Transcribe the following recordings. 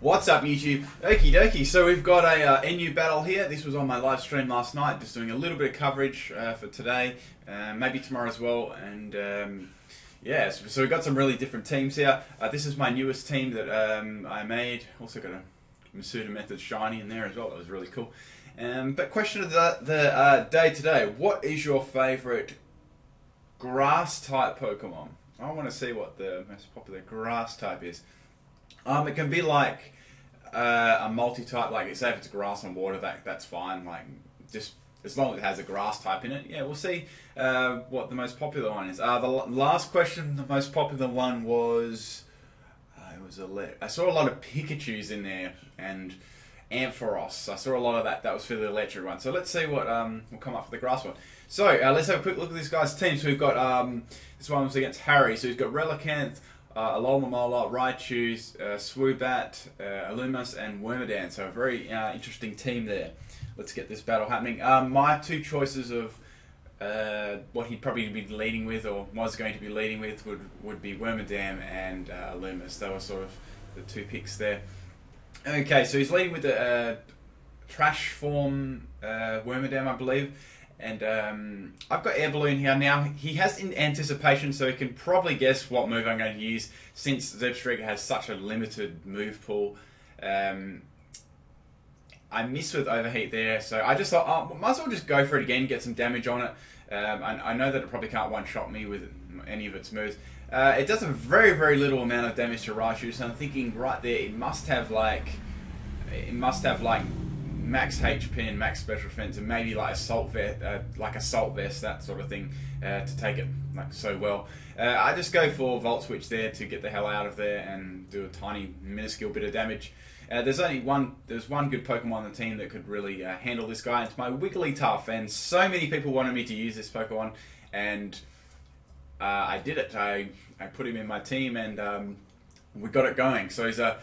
What's up, YouTube? Okie dokie. So we've got a new battle here. This was on my live stream last night, just doing a little bit of coverage for today, maybe tomorrow as well. And yeah, so we've got some really different teams here. This is my newest team that I made. Also got a Masuda Method shiny in there as well. That was really cool. But question of the day today: what is your favorite grass type Pokemon? I want to see what the most popular grass type is. It can be like a multi-type, like say if it's grass and water, that's fine. Like just as long as it has a grass type in it. Yeah, we'll see what the most popular one is. The last question, the most popular one was I saw a lot of Pikachus in there and Ampharos. I saw a lot of that. That was for the electric one. So let's see what will come up for the grass one. So let's have a quick look at this guy's team. So we've got this one was against Harry. So he's got Relicanth, Alomomola, Raichu, Swoobat, Alumas, and Wormadam. So a very interesting team there. Let's get this battle happening. My two choices of what he'd probably be leading with, or was going to be leading with, would be Wormadam and Alumas. They were sort of the two picks there. Okay, so he's leading with the Trash form Wormadam, I believe. And I've got Air Balloon here now. He has in anticipation, so he can probably guess what move I'm going to use, since Zebstrika has such a limited move pool. I missed with Overheat there, so I just thought, might as well just go for it again, get some damage on it. I know that it probably can't one-shot me with any of its moves. It does a very, very little amount of damage to Raichu, so I'm thinking right there, it must have like max HP and max special defense, and maybe like assault vest, that sort of thing, to take it like so well. I just go for Volt Switch there to get the hell out of there and do a tiny minuscule bit of damage. There's one good Pokemon on the team that could really handle this guy. It's my Wigglytuff, and so many people wanted me to use this Pokemon, and I did it. I put him in my team, and we got it going. So he's a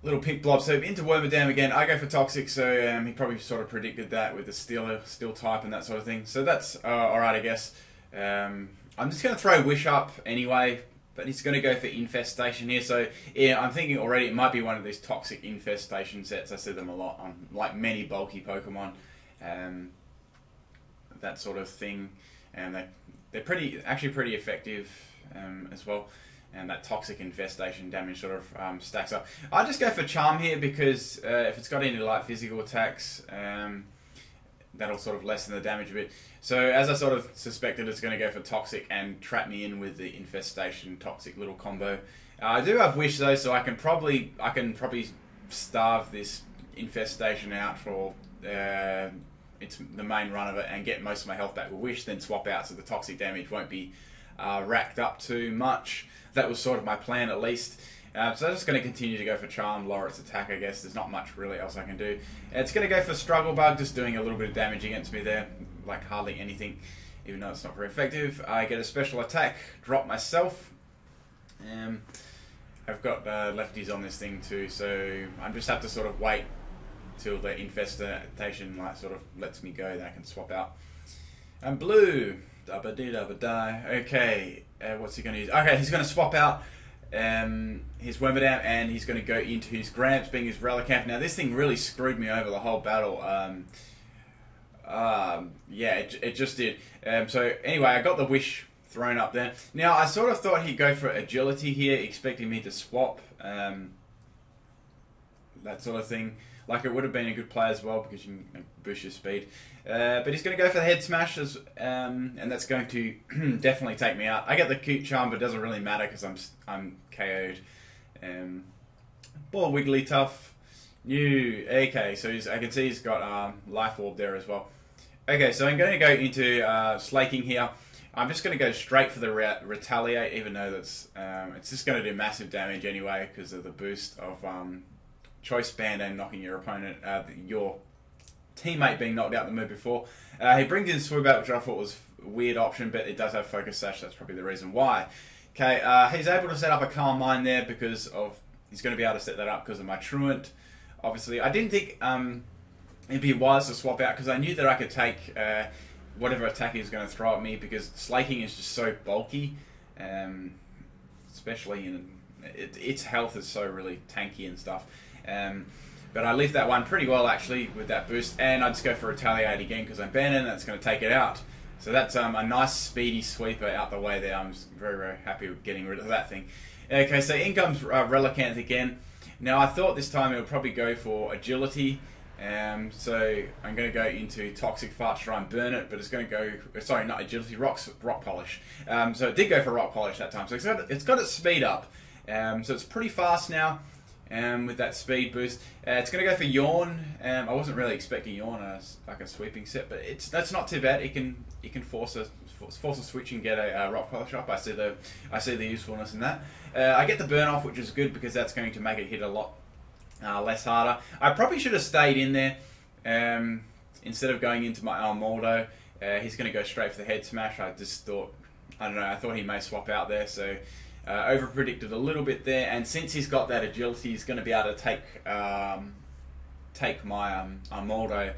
little pink blob. So into Wormadam again. I go for Toxic, so he probably sort of predicted that with the steel type and that sort of thing. So that's alright, I guess. I'm just going to throw Wish up anyway, but he's going to go for Infestation here. So yeah, I'm thinking already it might be one of these Toxic Infestation sets. I see them a lot on like many bulky Pokemon, that sort of thing, and they're actually pretty effective as well. And that Toxic Infestation damage sort of stacks up. I just go for Charm here because if it's got any light physical attacks, that'll sort of lessen the damage a bit. So as I sort of suspected, it's going to go for Toxic and trap me in with the Infestation Toxic little combo. I do have Wish though, so I can probably starve this Infestation out for it's the main run of it and get most of my health back with Wish, then swap out so the Toxic damage won't be racked up too much. That was sort of my plan, at least. So I'm just going to continue to go for Charm, lower its attack, I guess. There's not much really else I can do. It's going to go for Struggle Bug, just doing a little bit of damage against me there. Like hardly anything, even though it's not very effective. I get a special attack, drop myself. I've got lefties on this thing too, so I just have to sort of wait till the Infestation sort of lets me go, then I can swap out. And blue. Dabba-dee-dabba-die. Okay, what's he going to use? Okay, he's going to swap out his Wormadam, and he's going to go into his Gramps, being his Relicanth. Now, this thing really screwed me over the whole battle. Yeah, it just did. So, anyway, I got the Wish thrown up there. Now, I sort of thought he'd go for Agility here, expecting me to swap, that sort of thing. Like, it would have been a good play as well, because you can boost your speed. But he's going to go for the Head Smash, and that's going to definitely take me out. I get the cute Charm, but it doesn't really matter because I'm KO'd. Poor Wigglytuff. New. Okay, so I can see he's got Life Orb there as well. Okay, so I'm going to go into Slaking here. I'm just going to go straight for the Retaliate, even though that's it's just going to do massive damage anyway because of the boost of Choice Band and knocking your opponent, your teammate being knocked out the move before. He brings in Swoobat, which I thought was a weird option, but it does have Focus Sash. That's probably the reason why. Okay, he's able to set up a Calm Mind there because of he's going to be able to set that up because of my Truant. Obviously, I didn't think it'd be wise to swap out because I knew that I could take whatever attack he was going to throw at me because Slaking is just so bulky, especially in its health is so really tanky and stuff. But I lived that one pretty well actually with that boost, and I just go for Retaliate again because I'm banned and that's going to take it out. So that's a nice speedy sweeper out the way there. I'm very, very happy with getting rid of that thing. Okay, so in comes Relicanth again. Now I thought this time it would probably go for Agility. So I'm going to go into Toxic Fart to try and burn it, but it's going to go, sorry, not Agility, Rock Polish. So it did go for Rock Polish that time. So it's got its speed up. So it's pretty fast now with that speed boost. It's going to go for Yawn. I wasn't really expecting Yawn as like a sweeping set, but that's not too bad. It can force a switch and get a Rock Polish up. I see the usefulness in that. I get the burn off, which is good because that's going to make it hit a lot less harder. I probably should have stayed in there instead of going into my Armoldo. He's going to go straight for the head smash. I just thought, I don't know, I thought he may swap out there, so over predicted a little bit there. And since he's got that agility, he's going to be able to take my Armoldo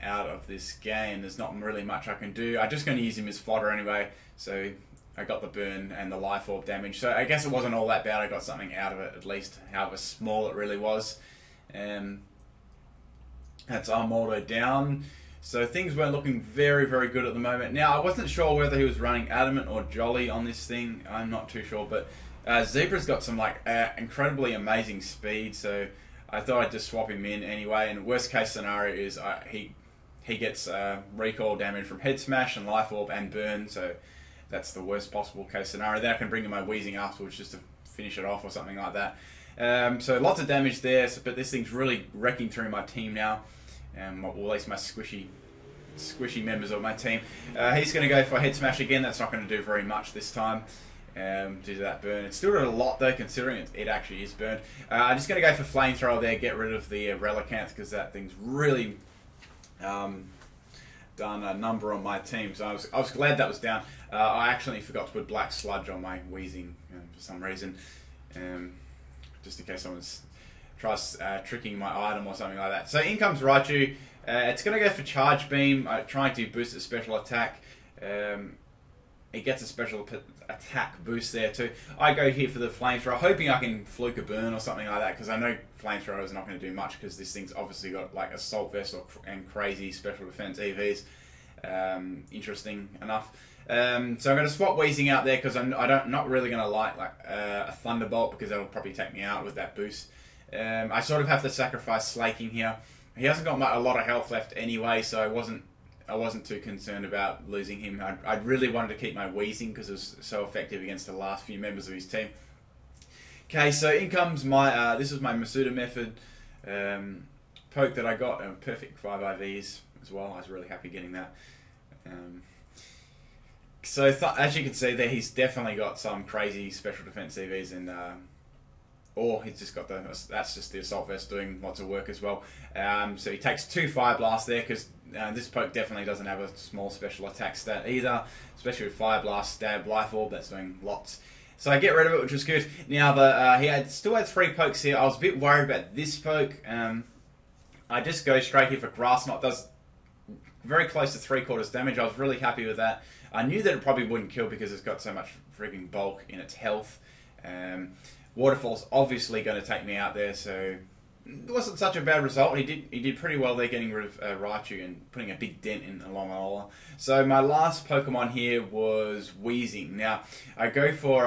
out of this game. There's not really much I can do. I'm just going to use him as fodder anyway, so I got the burn and the life orb damage, so I guess it wasn't all that bad. I got something out of it, at least, however small it really was. That's Armoldo down. So things weren't looking very, very good at the moment. Now, I wasn't sure whether he was running Adamant or Jolly on this thing. I'm not too sure, but Zebra's got some like incredibly amazing speed, so I thought I'd just swap him in anyway. And worst case scenario is he gets recoil damage from Head Smash and Life Orb and Burn, so that's the worst possible case scenario. Then I can bring in my Wheezing afterwards just to finish it off or something like that. So lots of damage there, but this thing's really wrecking through my team now. Or at least my squishy members of my team. He's going to go for Head Smash again. That's not going to do very much this time due to that burn. It's still got a lot though, considering it actually is burned. I'm just going to go for Flamethrower there, get rid of the Relicanth, because that thing's really done a number on my team, so I was glad that was down. I actually forgot to put Black Sludge on my Wheezing for some reason, just in case someone tries tricking my item or something like that. So in comes Raichu. It's going to go for Charge Beam, trying to boost its special attack. It gets a special attack boost there too. I go here for the Flamethrower, hoping I can fluke a burn or something like that, because I know Flamethrower is not going to do much because this thing's obviously got like Assault Vest and crazy special defense EVs. Interesting enough. So I'm going to swap Wheezing out there because I'm not really going to like a Thunderbolt, because that'll probably take me out with that boost. I sort of have to sacrifice Slaking here. He hasn't got a lot of health left anyway, so I wasn't too concerned about losing him. I really wanted to keep my Wheezing because it was so effective against the last few members of his team. Okay, so in comes my, this is my Masuda Method poke that I got, a perfect 5 IVs as well. I was really happy getting that. So as you can see there, he's definitely got some crazy special defense EVs, and or he's just got that's just the Assault Vest doing lots of work as well. So he takes 2 Fire Blasts there, because this poke definitely doesn't have a small special attack stat either, especially with Fire Blast, Stab, Life Orb, that's doing lots. So I get rid of it, which was good. Now he still had 3 pokes here. I was a bit worried about this poke. I just go straight here for Grass Knot. Does very close to 3/4 damage. I was really happy with that. I knew that it probably wouldn't kill because it's got so much freaking bulk in its health. Waterfall's obviously going to take me out there, so it wasn't such a bad result. He did pretty well there, getting rid of Raichu and putting a big dent in Alomomola. So my last Pokemon here was Wheezing. Now I go for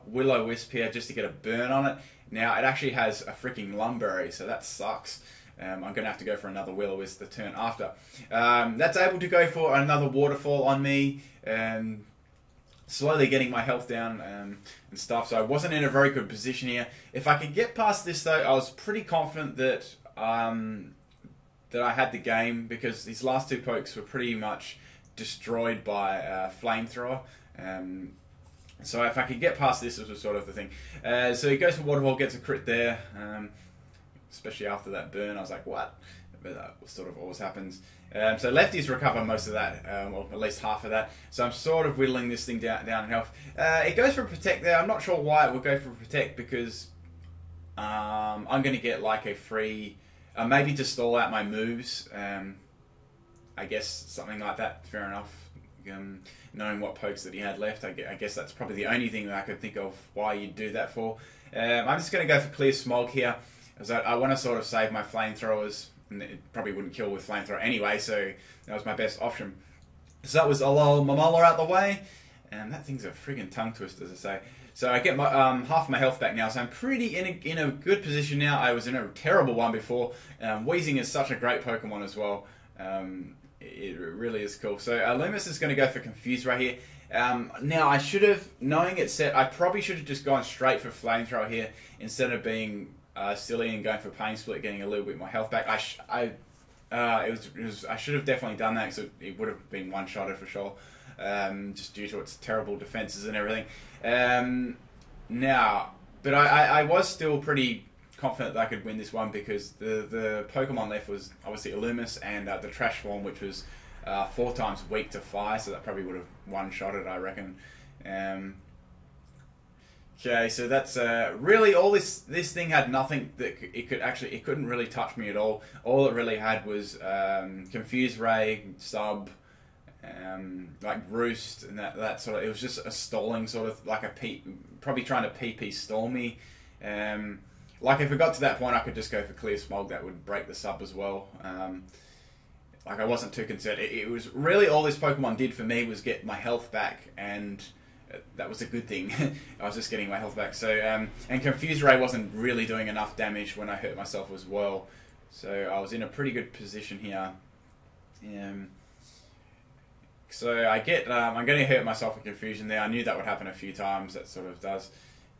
Will-O-Wisp here just to get a burn on it. Now it actually has a freaking Lumberry, so that sucks. I'm going to have to go for another Will-O-Wisp the turn after. That's able to go for another Waterfall on me, slowly getting my health down and stuff, so I wasn't in a very good position here. If I could get past this though, I was pretty confident that that I had the game, because these last 2 pokes were pretty much destroyed by Flamethrower. So if I could get past this, was sort of the thing. So he goes for Waterfall, gets a crit there. Especially after that burn, I was like, what? But that sort of always happens. So lefties recover most of that, or at least half of that. So I'm sort of whittling this thing down in health. It goes for Protect there. I'm not sure why it would go for Protect, because I'm going to get like a free, maybe to stall out my moves. I guess something like that, fair enough. Knowing what pokes that he had left, I guess that's probably the only thing that I could think of why you'd do that for. I'm just going to go for Clear Smog here. As I want to sort of save my flamethrowers, and it probably wouldn't kill with flamethrower anyway, so that was my best option. So that was a little Momola out the way, and that thing's a friggin' tongue twister, as I say. So I get my half my health back now, so I'm pretty in a good position now. I was in a terrible one before. Weezing is such a great Pokemon as well. It really is cool. So Loomis is going to go for Confuse right here. Now I should have, knowing it set, I probably should have just gone straight for Flamethrower here instead of being silly and going for Pain Split, getting a little bit more health back. I should have definitely done that, because it would have been one-shotted for sure, just due to its terrible defenses and everything. But I was still pretty confident that I could win this one, because the Pokemon left was obviously Loomis and the Trash Form, which was 4 times weak to fire, so that probably would have one-shotted, I reckon. Okay, so that's really all. This thing had nothing that it couldn't really touch me at all. All it really had was Confuse Ray, Sub, like Roost, and that sort of. It was just a stalling sort of, like probably trying to PP stall me. Like if it got to that point, I could just go for Clear Smog. That would break the Sub as well. Like I wasn't too concerned. It was really all this Pokemon did for me was get my health back, and that was a good thing. I was just getting my health back. So and Confuse Ray wasn't really doing enough damage when I hurt myself as well. So I was in a pretty good position here. So I get I'm going to hurt myself with Confusion there. I knew that would happen a few times. That sort of does.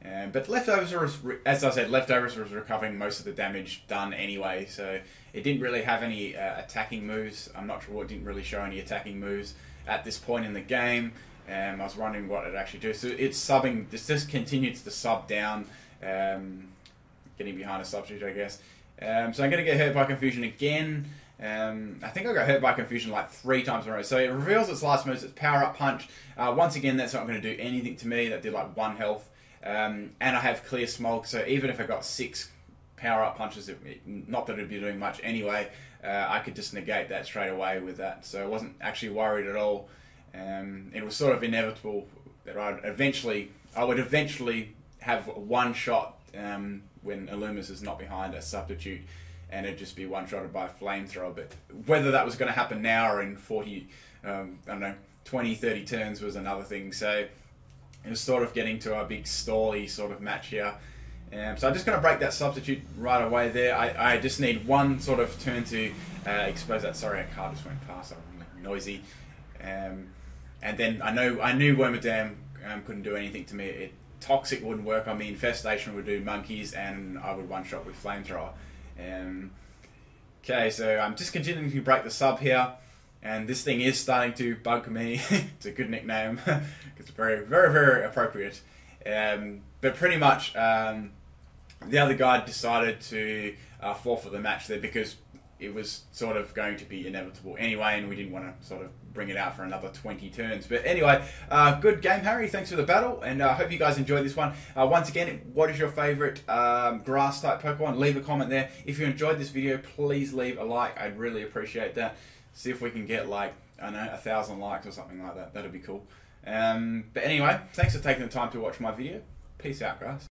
But Leftovers was, as I said, Leftovers was recovering most of the damage done anyway, so it didn't really have any attacking moves. I'm not sure, it didn't really show any attacking moves at this point in the game. I was wondering what it actually do. So it's subbing, this just continues to sub down, getting behind a substitute, I guess. So I'm going to get hurt by Confusion again. I think I got hurt by Confusion like 3 times in a row. So it reveals its last moves, its Power Up Punch. Once again, that's not going to do anything to me. That did like 1 health. And I have Clear Smog, so even if I got 6 power-up punches, not that it would be doing much anyway, I could just negate that straight away with that. So I wasn't actually worried at all. It was sort of inevitable that I would eventually have one shot when Illumis is not behind a substitute, and it'd just be one-shotted by a Flamethrower. But whether that was going to happen now or in 40, I don't know, 20, 30 turns was another thing. So it was sort of getting to a big stally sort of match here. So I'm just going to break that substitute right away there. I just need one sort of turn to expose that. Sorry, a car just went past. I'm really noisy. And then I knew Wormadam couldn't do anything to me. Toxic wouldn't work on me. Infestation would do monkeys, and I would one-shot with Flamethrower. Okay, so I'm just continuing to break the sub here. And this thing is starting to bug me. It's a good nickname. It's very, very, very appropriate. But pretty much, the other guy decided to forfeit the match there, because it was sort of going to be inevitable anyway, and we didn't want to sort of bring it out for another 20 turns. But anyway, good game, Harry. Thanks for the battle, and I hope you guys enjoyed this one. Once again, what is your favourite grass-type Pokemon? Leave a comment there. If you enjoyed this video, please leave a like. I'd really appreciate that. See if we can get like, I don't know, 1,000 likes or something like that. That'd be cool. But anyway, thanks for taking the time to watch my video. Peace out, guys.